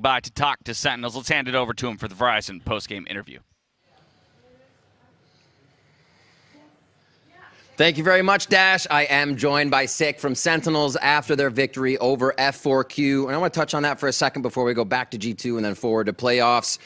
By to talk to Sentinels. Let's hand it over to him for the Verizon postgame interview. Thank you very much, Dash. I am joined by Sick from Sentinels after their victory over F4Q. And I want to touch on that for a second before we go back to G2 and then forward to playoffs.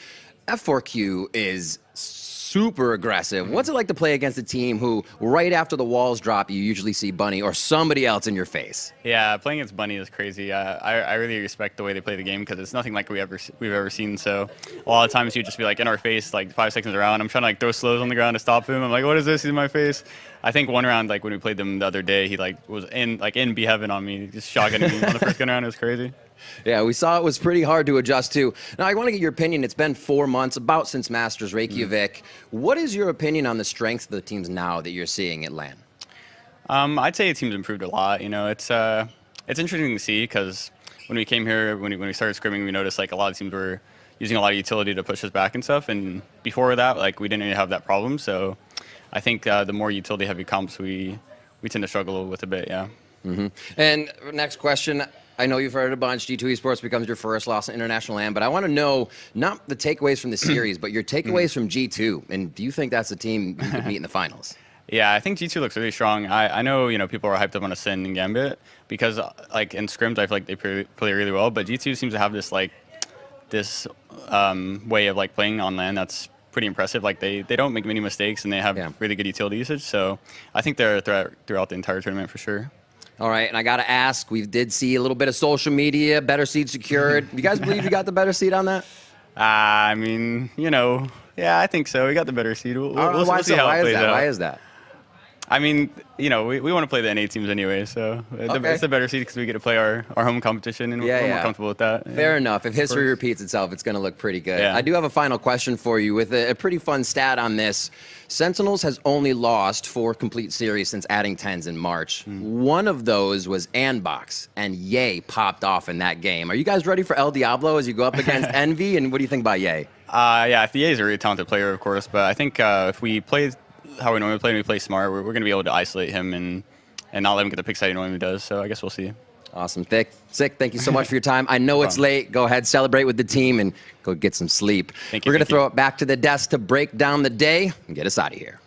F4Q is super aggressive. What's it like to play against a team who, right after the walls drop, you usually see Bunny or somebody else in your face? Yeah, playing against Bunny is crazy. I really respect the way they play the game because it's nothing like we've ever seen. So a lot of times he'd just be like in our face, like 5 seconds around. I'm trying to like throw slows on the ground to stop him. I'm like, what is this? He's in my face. I think one round, like when we played them the other day, he like was in B heaven on me, just shotgunning me on the first gun round. It was crazy. Yeah, we saw it was pretty hard to adjust to. Now, I want to get your opinion. It's been 4 months, about since Masters Reykjavik. What is your opinion on the strength of the teams now that you're seeing at LAN? I'd say the team's improved a lot. You know, it's interesting to see because when we came here, when we started scrimming, we noticed like a lot of teams were using a lot of utility to push us back and stuff. And before that, like we didn't really have that problem. So I think the more utility-heavy comps we tend to struggle with a bit. Yeah. Mm-hmm. And next question. I know you've heard a bunch. G2 Esports becomes your first loss in international LAN, but I want to know not the takeaways from the series, but your takeaways from G2. And do you think that's a team you could meet in the finals? Yeah, I think G2 looks really strong. I know people are hyped up on a SEN and Gambit because like in scrims I feel like they play really well, but G2 seems to have this way of like playing on LAN that's pretty impressive. Like they don't make many mistakes and they have really good utility usage. So I think they're a threat throughout the entire tournament for sure. All right, and I got to ask, we did see a little bit of social media, better seed secured. You guys believe you got the better seed on that? I mean, yeah, I think so. We got the better seed. We'll see how it plays out. Why is that? I mean, we want to play the NA teams anyway, so it's a better seed because we get to play our home competition, and we're more comfortable with that. Fair enough. If history repeats itself, it's going to look pretty good. Yeah. I do have a final question for you with a pretty fun stat on this. Sentinels has only lost 4 complete series since adding 10s in March. One of those was Anbox, and Ye popped off in that game. Are you guys ready for El Diablo as you go up against Envy, and what do you think about Ye? Yeah, Ye is a really talented player, of course, but I think if we play how we normally play and we play smart, we're going to be able to isolate him and not let him get the pick side he normally does. So I guess we'll see. Awesome. Sick, thank you so much for your time. I know it's late. Go ahead, celebrate with the team, and go get some sleep. Thank you. We're going to throw it back to the desk to break down the day and get us out of here.